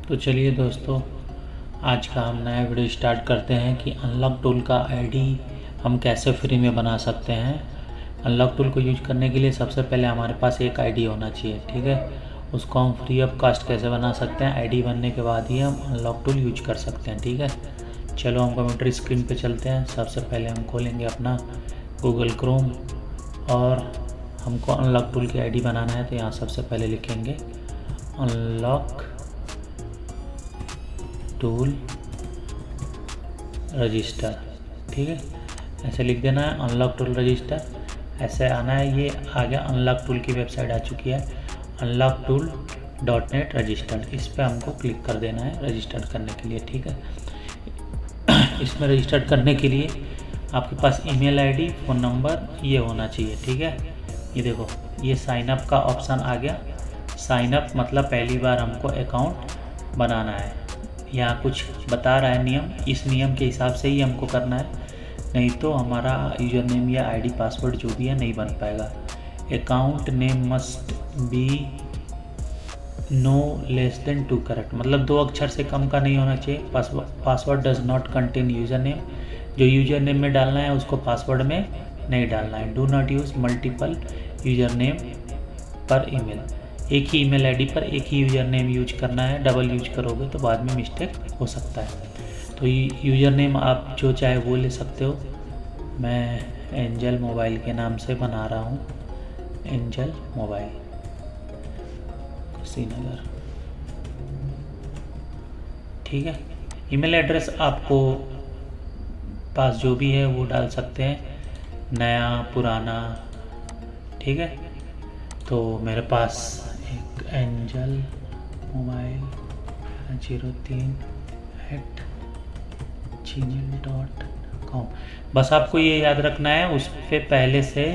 तो चलिए दोस्तों, आज का हम नया वीडियो स्टार्ट करते हैं कि अनलॉक टूल का आईडी हम कैसे फ्री में बना सकते हैं। अनलॉक टूल को यूज करने के लिए सबसे पहले हमारे पास एक आईडी होना चाहिए, ठीक है। उसको हम फ्री ऑफ कास्ट कैसे बना सकते हैं, आईडी बनने के बाद ही हम अनलॉक टूल यूज कर सकते हैं, ठीक है। चलो हम कंप्यूटर स्क्रीन पे चलते हैं। सबसे पहले हम खोलेंगे अपना गूगल क्रोम और हमको अनलॉक टूल की आईडी बनाना है। तो यहाँ सबसे पहले लिखेंगे अनलॉक टूल रजिस्टर, ठीक है। ऐसे लिख देना है अनलॉक टूल रजिस्टर, ऐसे आना है। ये आ गया, अनलॉक टूल की वेबसाइट आ चुकी है unlocktool.net रजिस्टर। इस पर हमको क्लिक कर देना है रजिस्टर करने के लिए, ठीक है। इसमें रजिस्टर करने के लिए आपके पास ईमेल आईडी, फ़ोन नंबर ये होना चाहिए, ठीक है। ये देखो, ये साइन अप का ऑप्शन आ गया। साइन अप मतलब पहली बार हमको अकाउंट बनाना है। यहाँ कुछ बता रहा है नियम, इस नियम के हिसाब से ही हमको करना है, नहीं तो हमारा यूज़र नेम या आईडी पासवर्ड जो भी है नहीं बन पाएगा। Account name must be no less than 2 character, मतलब 2 अक्षर से कम का नहीं होना चाहिए। Password does not contain user name, जो यूज़र नेम में डालना है उसको पासवर्ड में नहीं डालना है। Do not use multiple user name per email, एक ही ईमेल आईडी पर एक ही यूज़र नेम यूज करना है। डबल यूज करोगे तो बाद में मिस्टेक हो सकता है। तो यूज़र नेम आप जो चाहे वो ले सकते हो। मैं एंजल मोबाइल के नाम से बना रहा हूँ, एंजल मोबाइल श्रीनगर, ठीक है। ईमेल एड्रेस आपको पास जो भी है वो डाल सकते हैं, नया पुराना, ठीक है। तो मेरे पास एक एंजल मोबाइल 03@gmail.com, बस आपको ये याद रखना है। उस पर पहले से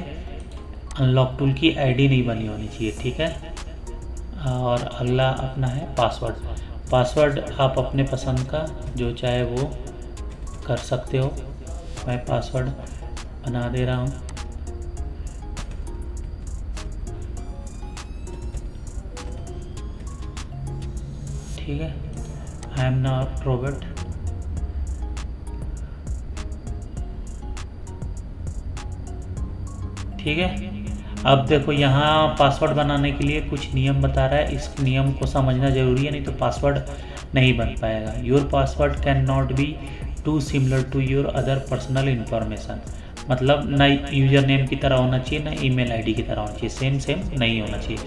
अनलॉक टूल की आईडी नहीं बनी होनी चाहिए, ठीक है। और अगला अपना है पासवर्ड। पासवर्ड आप अपने पसंद का जो चाहे वो कर सकते हो। मैं पासवर्ड बना दे रहा हूँ, ठीक है। आई एम नॉट रोबोट, ठीक है। अब देखो, यहाँ पासवर्ड बनाने के लिए कुछ नियम बता रहा है, इस नियम को समझना जरूरी है, नहीं तो पासवर्ड नहीं बन पाएगा। Your password can not be too similar to your other personal information, मतलब ना यूज़र नेम की तरह होना चाहिए ना ईमेल आईडी की तरह होना चाहिए, सेम सेम नहीं होना चाहिए,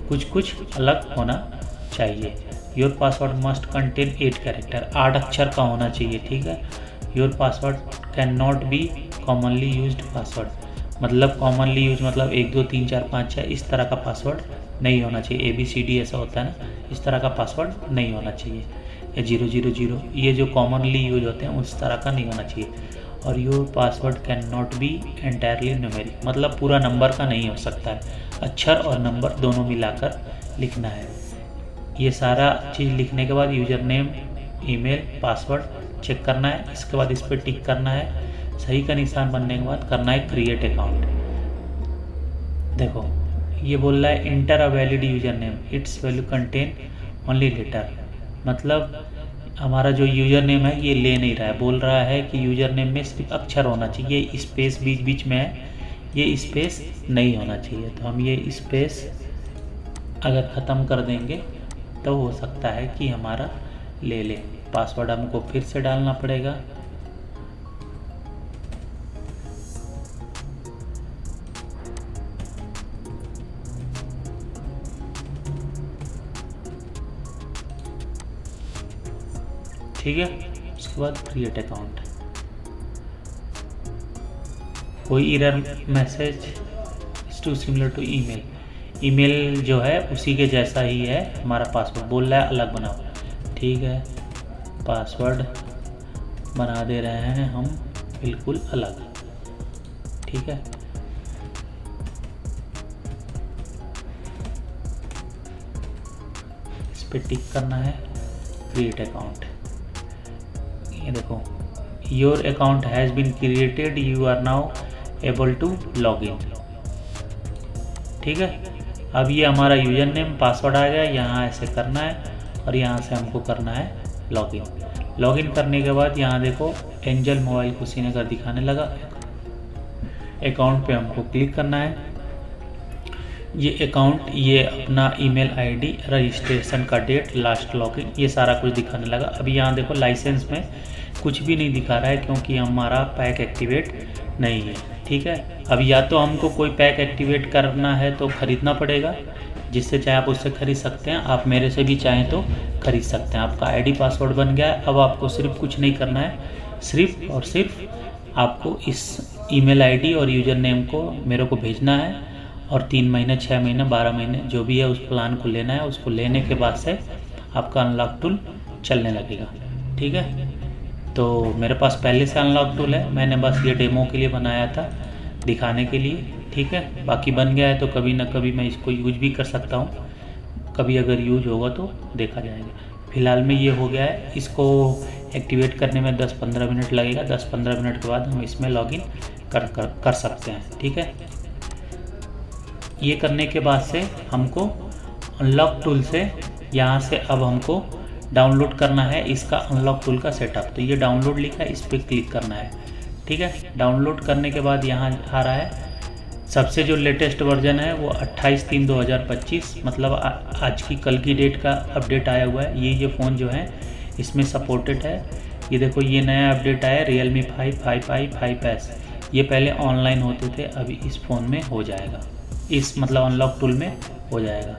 कुछ कुछ अलग होना चाहिए। Your password must contain 8 character, 8 अक्षर का होना चाहिए, ठीक है। Your password can not B commonly used password, मतलब कॉमनली यूज मतलब 1 2 3 4 5 6 इस तरह का पासवर्ड नहीं होना चाहिए। ABCD ऐसा होता है ना, इस तरह का पासवर्ड नहीं होना चाहिए। या 000 ये जो कॉमनली यूज होते हैं उस तरह का नहीं होना चाहिए। और your password can not B entirely numeric, मतलब पूरा नंबर का नहीं हो सकता है, अक्षर और नंबर दोनों मिलाकर लिखना है। ये सारा चीज़ लिखने के बाद user name, email, password check करना है। इसके बाद इस पर टिक करना है। सही का निशान बनने के बाद करना है क्रिएट अकाउंट। देखो, ये बोल रहा है enter a valid user name, its value contain only letter, मतलब हमारा जो यूज़र नेम है ये ले नहीं रहा है, बोल रहा है कि यूज़र नेम में सिर्फ अक्षर होना चाहिए, स्पेस बीच बीच में है, ये स्पेस नहीं होना चाहिए। तो हम ये स्पेस अगर ख़त्म कर देंगे तो हो सकता है कि हमारा ले ले। पासवर्ड हमको फिर से डालना पड़ेगा, ठीक है। उसके बाद क्रिएट अकाउंट, कोई error message too similar to email, email जो है उसी के जैसा ही है हमारा पासवर्ड, बोल रहा है अलग बनाओ, ठीक है। पासवर्ड बना दे रहे हैं हम बिल्कुल अलग, ठीक है। इस पर टिक करना है, क्रिएट अकाउंट। ये देखो, your account has been created, you are now able to log in, ठीक है। अब ये हमारा यूज़र नेम पासवर्ड आ गया, यहाँ ऐसे करना है और यहाँ से हमको करना है लॉगिन। लॉगिन करने के बाद यहाँ देखो एंजल मोबाइल कुशीनगर दिखाने लगा। अकाउंट पे हमको क्लिक करना है। ये अकाउंट, ये अपना ईमेल आईडी, रजिस्ट्रेशन का डेट, लास्ट लॉगिन, ये सारा कुछ दिखाने लगा। अभी यहाँ देखो लाइसेंस में कुछ भी नहीं दिखा रहा है क्योंकि हमारा पैक एक्टिवेट नहीं है। ठीक है, अब या तो हमको कोई पैक एक्टिवेट करना है तो ख़रीदना पड़ेगा, जिससे चाहे आप उससे ख़रीद सकते हैं, आप मेरे से भी चाहें तो ख़रीद सकते हैं। आपका आईडी पासवर्ड बन गया है। अब आपको सिर्फ कुछ नहीं करना है, सिर्फ और सिर्फ आपको इस ईमेल आईडी और यूज़र नेम को मेरे को भेजना है और 3 महीने, 6 महीने, 12 महीने जो भी है उस प्लान को लेना है। उसको लेने के बाद से आपका अनलॉक टूल चलने लगेगा। ठीक है, तो मेरे पास पहले से अनलॉक टूल है, मैंने बस ये डेमो के लिए बनाया था, दिखाने के लिए। ठीक है, बाकी बन गया है तो कभी ना कभी मैं इसको यूज भी कर सकता हूँ, कभी अगर यूज होगा तो देखा जाएगा। फ़िलहाल में ये हो गया है। इसको एक्टिवेट करने में 10-15 मिनट लगेगा। 10-15 मिनट के बाद हम इसमें लॉगिन कर सकते हैं। ठीक है, ये करने के बाद से हमको अनलॉक टूल से यहाँ से अब हमको डाउनलोड करना है इसका अनलॉक टूल का सेटअप। तो ये डाउनलोड लिखा है, इस पर क्लिक करना है। ठीक है, डाउनलोड करने के बाद यहाँ आ रहा है सबसे जो लेटेस्ट वर्जन है वो 28/3/2025, मतलब आज की कल की डेट का अपडेट आया हुआ है। ये फ़ोन जो है इसमें सपोर्टेड है। ये देखो ये नया अपडेट आया Realme 5, 5i, 5s। ये पहले ऑनलाइन होते थे, अभी इस फ़ोन में हो जाएगा, इस मतलब अनलॉक टूल में हो जाएगा।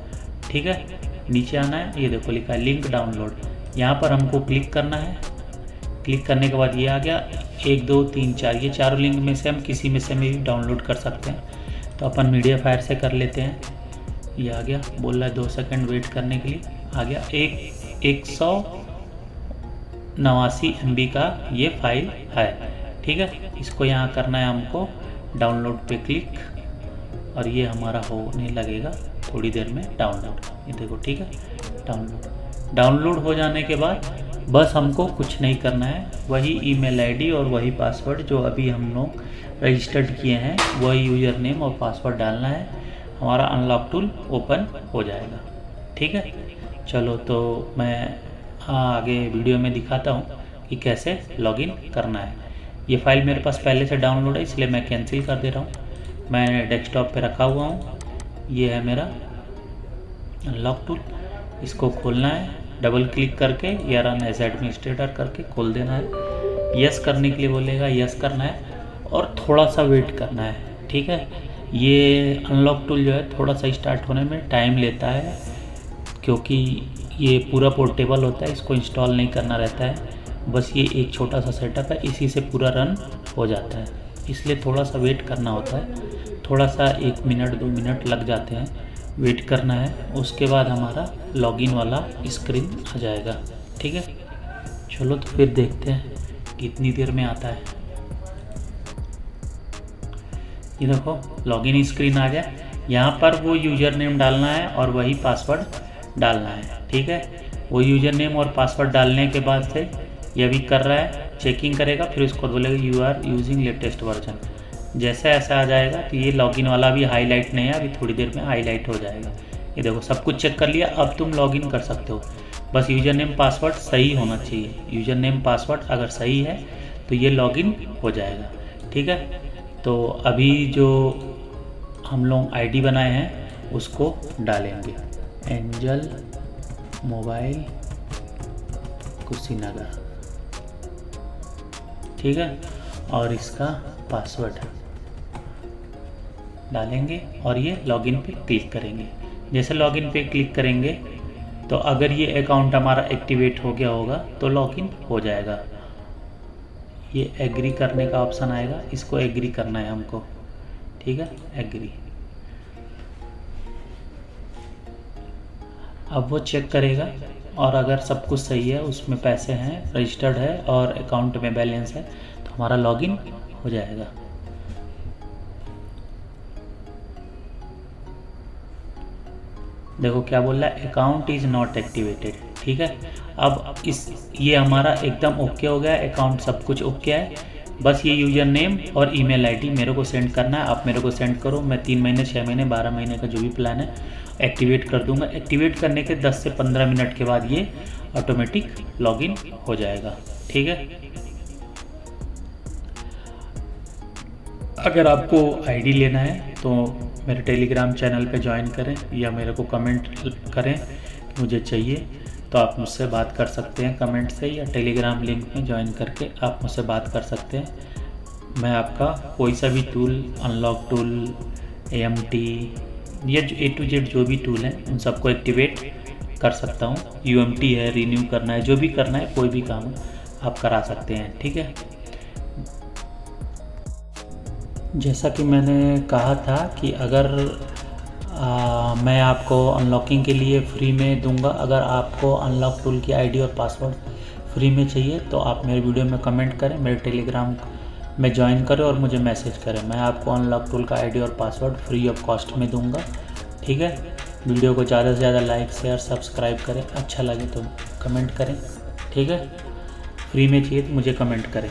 ठीक है, नीचे आना है, ये देखो लिखा है लिंक डाउनलोड, यहाँ पर हमको क्लिक करना है। क्लिक करने के बाद ये आ गया 1, 2, 3, 4, ये चारों लिंक में से हम किसी में से भी डाउनलोड कर सकते हैं। तो अपन मीडिया फायर से कर लेते हैं। ये आ गया, बोल रहा है 2 सेकंड वेट करने के लिए। आ गया 189 MB का ये फाइल है। ठीक है, इसको यहाँ करना है हमको डाउनलोड पे क्लिक, और ये हमारा होने लगेगा थोड़ी देर में डाउनलोड। ये देखो, ठीक है, डाउनलोड हो जाने के बाद बस हमको कुछ नहीं करना है, वही ईमेल आईडी और वही पासवर्ड जो अभी हम लोग रजिस्टर्ड किए हैं, वही यूज़र नेम और पासवर्ड डालना है। हमारा अनलॉक टूल ओपन हो जाएगा। ठीक है, चलो तो मैं आगे वीडियो में दिखाता हूँ कि कैसे लॉगिन करना है। ये फाइल मेरे पास पहले से डाउनलोड है, इसलिए मैं कैंसिल कर दे रहा हूँ। मैं डेस्कटॉप पे रखा हुआ हूँ। ये है मेरा अनलॉक टूल, इसको खोलना है, डबल क्लिक करके या रन एज एडमिनिस्ट्रेटर करके खोल देना है। यस करने के लिए बोलेगा, यस करना है और थोड़ा सा वेट करना है। ठीक है, ये अनलॉक टूल जो है थोड़ा सा स्टार्ट होने में टाइम लेता है, क्योंकि ये पूरा पोर्टेबल होता है, इसको इंस्टॉल नहीं करना रहता है, बस ये एक छोटा सा सेटअप है, इसी से पूरा रन हो जाता है, इसलिए थोड़ा सा वेट करना होता है। थोड़ा सा 1 मिनट 2 मिनट लग जाते हैं, वेट करना है। उसके बाद हमारा लॉगिन वाला स्क्रीन आ जाएगा। ठीक है, चलो तो फिर देखते हैं कितनी देर में आता है। ये देखो लॉगिन स्क्रीन आ गया। यहाँ पर वो यूज़र नेम डालना है और वही पासवर्ड डालना है। ठीक है, वो यूज़र नेम और पासवर्ड डालने के बाद से ये भी कर रहा है, चेकिंग करेगा, फिर उसको बोलेगा you are using latest version. जैसे ऐसा आ जाएगा तो ये लॉगिन वाला भी हाईलाइट नहीं है, अभी थोड़ी देर में हाईलाइट हो जाएगा। ये देखो सब कुछ चेक कर लिया, अब तुम लॉगिन कर सकते हो। बस यूज़र नेम पासवर्ड सही होना चाहिए। यूज़र नेम पासवर्ड अगर सही है तो ये लॉगिन हो जाएगा। ठीक है, तो अभी जो हम लोग आईडी बनाए हैं उसको डालेंगे, एंजल मोबाइल कुशीनगर। ठीक है, और इसका पासवर्ड डालेंगे और ये लॉगिन पे क्लिक करेंगे। जैसे लॉगिन पे क्लिक करेंगे तो अगर ये अकाउंट हमारा एक्टिवेट हो गया होगा तो लॉगिन हो जाएगा। ये एग्री करने का ऑप्शन आएगा, इसको एग्री करना है हमको। ठीक है, एग्री। अब वो चेक करेगा और अगर सब कुछ सही है, उसमें पैसे हैं, रजिस्टर्ड है और अकाउंट में बैलेंस है, तो हमारा लॉगिन हो जाएगा। देखो क्या बोल रहा है, अकाउंट इज़ नॉट एक्टिवेटेड। ठीक है, अब ये हमारा एकदम ओके हो गया, अकाउंट सब कुछ ओके है। बस ये यूज़र नेम और ईमेल आईडी मेरे को सेंड करना है। आप मेरे को सेंड करो, मैं 3 महीने, 6 महीने, 12 महीने का जो भी प्लान है एक्टिवेट कर दूंगा। एक्टिवेट करने के 10 से 15 मिनट के बाद ये ऑटोमेटिक लॉगिन हो जाएगा। ठीक है, अगर आपको आईडी लेना है तो मेरे टेलीग्राम चैनल पे ज्वाइन करें या मेरे को कमेंट करें कि मुझे चाहिए, तो आप मुझसे बात कर सकते हैं कमेंट से, या टेलीग्राम लिंक में ज्वाइन करके आप मुझसे बात कर सकते हैं। मैं आपका कोई सा भी टूल, अनलॉक टूल, AMT या A to Z जो भी टूल हैं उन सबको एक्टिवेट कर सकता हूँ। UMT है, रिन्यू करना है, जो भी करना है, कोई भी काम आप करा सकते हैं। ठीक है, जैसा कि मैंने कहा था कि अगर मैं आपको अनलॉकिंग के लिए फ्री में दूंगा, अगर आपको अनलॉक टूल की आईडी और पासवर्ड फ्री में चाहिए तो आप मेरे वीडियो में कमेंट करें, मेरे टेलीग्राम में ज्वाइन करें और मुझे मैसेज करें। मैं आपको अनलॉक टूल का आईडी और पासवर्ड फ्री ऑफ कॉस्ट में दूंगा। ठीक है, वीडियो को ज़्यादा से ज़्यादा लाइक, शेयर, सब्सक्राइब करें। अच्छा लगे तो कमेंट करें। ठीक है, फ्री में चाहिए तो मुझे कमेंट करें।